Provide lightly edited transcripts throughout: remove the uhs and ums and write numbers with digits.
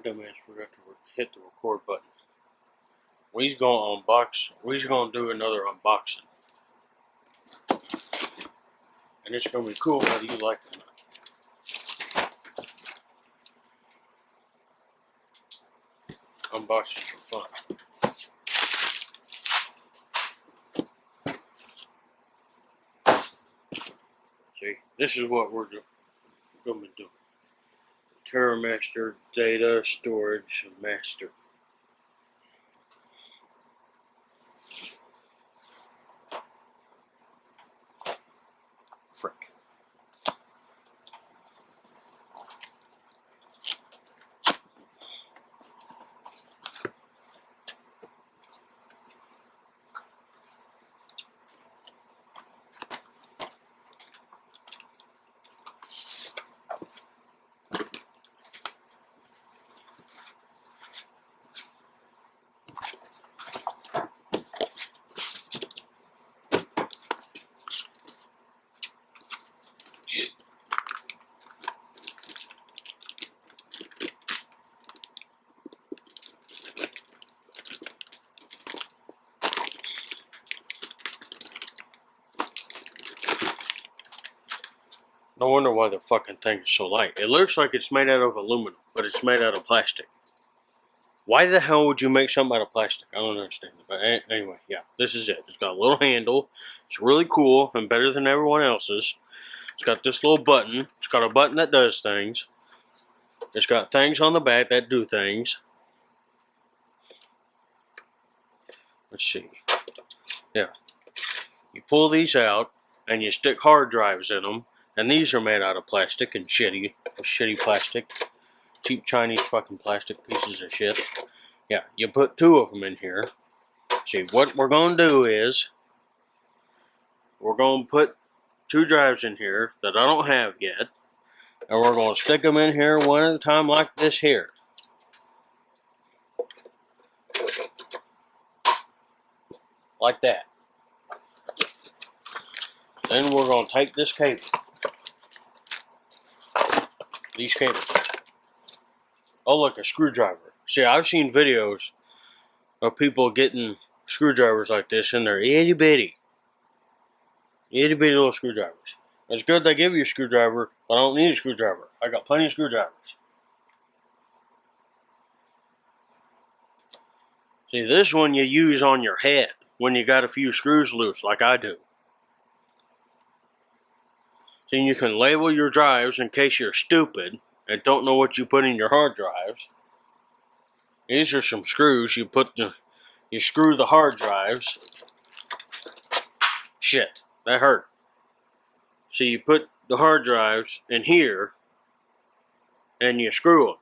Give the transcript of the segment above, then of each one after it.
dumbass forgot to hit the record button. We's gonna unbox. We's gonna do another unboxing, and it's gonna be cool whether you like it or not. Unboxing for fun. See, this is what we're gonna be doing. Terramaster Data Storage Master. Frick. No wonder why the fucking thing is so light. It looks like it's made out of aluminum, but it's made out of plastic. Why the hell would you make something out of plastic? I don't understand it. But anyway, yeah, this is it. It's got a little handle. It's really cool and better than everyone else's. It's got this little button. It's got a button that does things. It's got things on the back that do things. Let's see. Yeah. You pull these out and you stick hard drives in them. And these are made out of plastic and shitty plastic. Cheap Chinese fucking plastic pieces of shit. Yeah, you put two of them in here. See, what we're going to do is we're going to put two drives in here that I don't have yet. And we're going to stick them in here one at a time like this here. Like that. Then we're going to take this cable. These cables. Oh, look, a screwdriver. See, I've seen videos of people getting screwdrivers like this, and they're itty bitty little screwdrivers. It's good they give you a screwdriver, but I don't need a screwdriver. I got plenty of screwdrivers. See, this one you use on your head when you got a few screws loose, like I do. See, you can label your drives in case you're stupid and don't know what you put in your hard drives. These are some screws. You screw the hard drives. Shit, that hurt. So you put the hard drives in here and you screw them.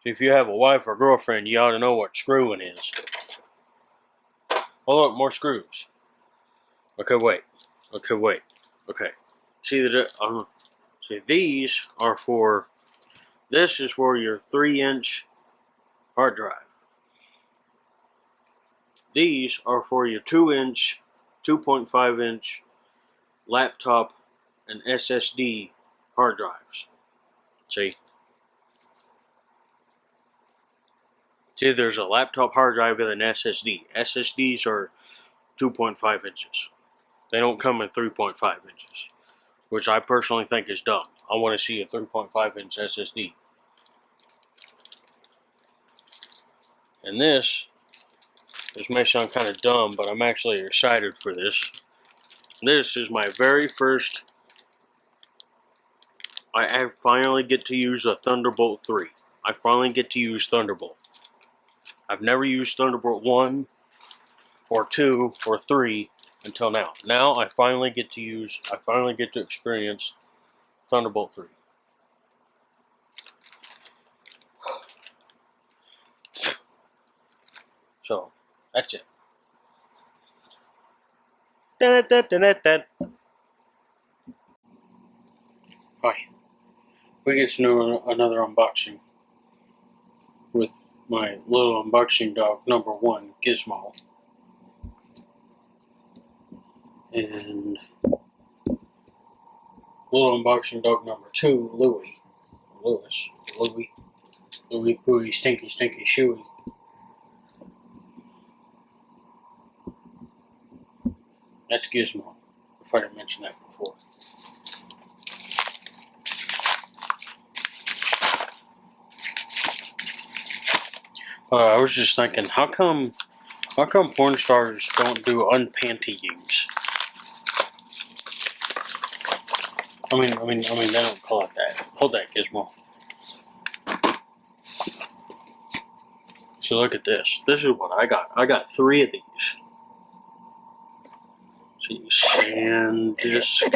If you have a wife or girlfriend, you ought to know what screwing is. Oh look, more screws. Okay, wait. Okay. See these are for. This is for your 3-inch hard drive. These are for your 2-inch, 2.5-inch laptop and SSD hard drives. See, there's a laptop hard drive with an SSD. SSDs are 2.5 inches. They don't come in 3.5 inches, which I personally think is dumb. I want to see a 3.5-inch SSD. And this may sound kind of dumb, but I'm actually excited for this. This is my very first. I finally get to use a Thunderbolt 3. I finally get to use Thunderbolt. I've never used Thunderbolt 1 or 2 or 3 until now. Now I finally get to experience Thunderbolt 3. So, that's it. Hi. We get to do another unboxing with my little unboxing dog number 1, Gizmo. And little unboxing dog number 2, Louie. Louie, Pooey, Stinky, Shoey. That's Gizmo, if I didn't mention that before. I was just thinking, how come porn stars don't do unpantyings? I mean, they don't call it that. Hold that, Gizmo. So look at this. This is what I got. I got 3 of these. See, SanDisk.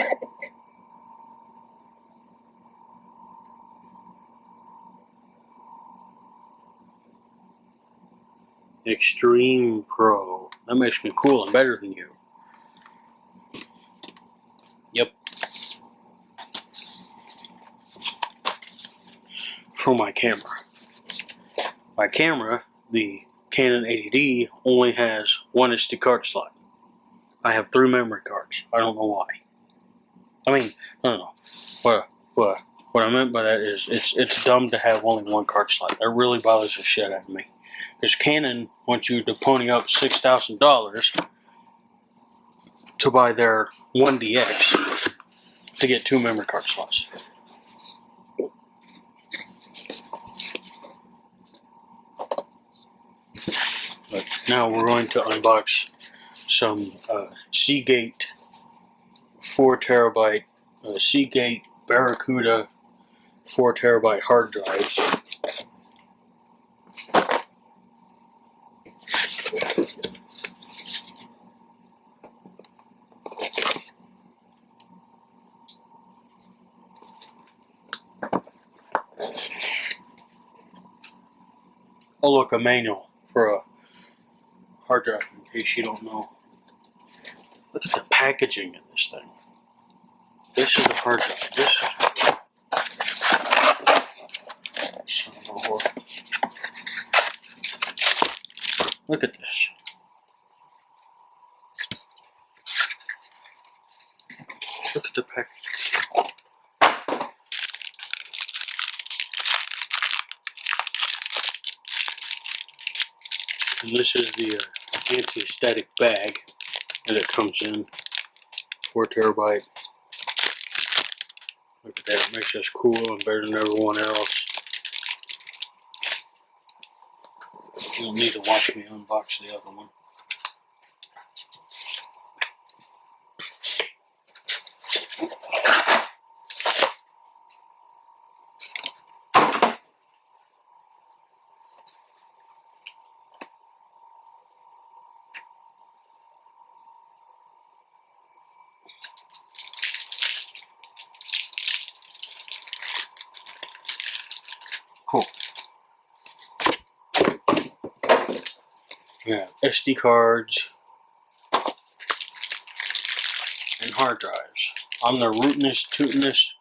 Extreme Pro. That makes me cool and better than you. Yep. For my camera. My camera, the Canon 80D, only has 1 SD card slot. I have 3 memory cards. I don't know why. I mean, I don't know. What I meant by that is it's dumb to have only 1 card slot. That really bothers the shit out of me. Because Canon wants you to pony up $6,000 to buy their 1DX to get 2 memory card slots. But now we're going to unbox some Seagate 4TB Seagate Barracuda 4TB hard drives. Oh look, a manual for a hard drive in case you don't know. Look at the packaging in this thing. This is the hard drive. Look at this. Look at the packaging. And this is the anti-static bag that it comes in. 4TB. Look at that. It makes us cool and better than everyone else. You don't need to watch me unbox the other one. Cool. Yeah, SD cards and hard drives. I'm the rootinest, tootinest,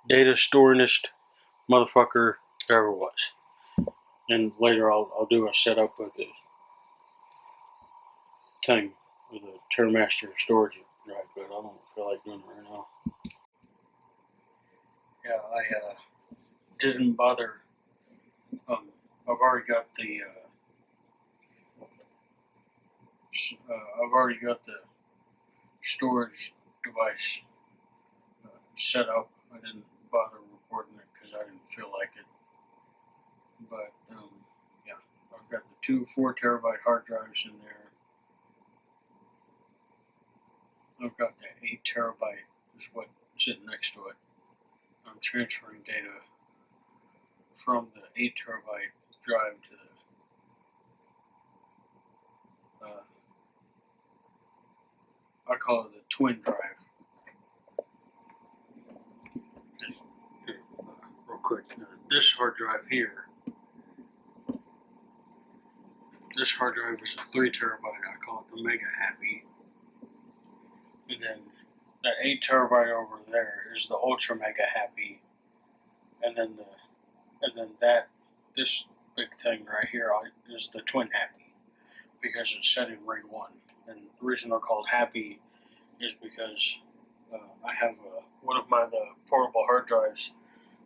data storingest motherfucker there ever was. And later I'll do a setup with the thing with a Terramaster storage drive, but I don't feel like doing it right now. Yeah, I didn't bother. I've already got the storage device set up. I didn't bother recording it because I didn't feel like it. But yeah, I've got the 2 4TB hard drives in there. I've got the 8TB is what sitting next to it. I'm transferring data from the 8TB drive to the I call it the twin drive. Real quick, this hard drive here. This hard drive is a 3TB. I call it the Mega Happy. And then that 8TB over there is the Ultra Mega Happy. And then this big thing right here is the Twin Happy, because it's set in RAID 1. And the reason they're called Happy is because I have one of the portable hard drives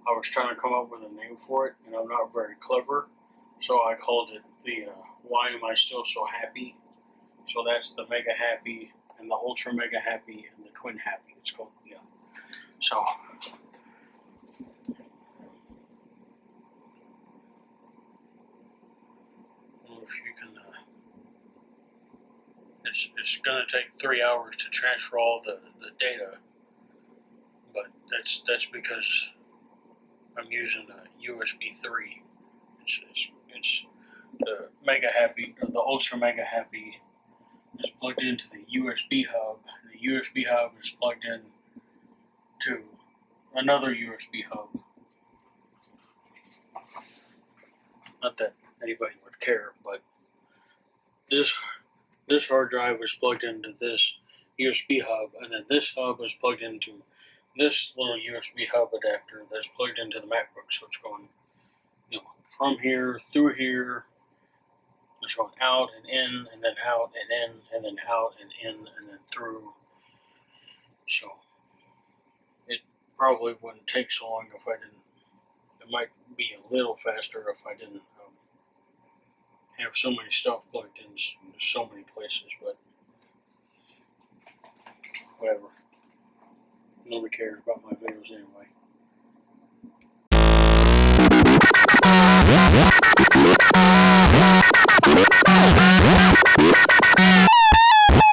I was trying to come up with a name for it, and I'm not very clever, so I called it the Why Am I Still So Happy? So that's the Mega Happy, and the Ultra Mega Happy, and the Twin Happy. It's called, yeah. So, I don't know if you can, it's going to take 3 hours to transfer all the data, but that's because I'm using a USB 3. It's the Mega Happy, or the Ultra Mega Happy, is plugged into the USB hub. And the USB hub is plugged in to another USB hub. Not that anybody would care, but this hard drive is plugged into this USB hub, and then this hub is plugged into this little USB hub adapter that's plugged into the MacBook. So it's going, from here through here. It's going out and in, and then out and in, and then out and in, and then through. So it probably wouldn't take so long if I didn't. It might be a little faster if I didn't have so many stuff plugged in so many places, but whatever. Nobody cares about my videos anyway.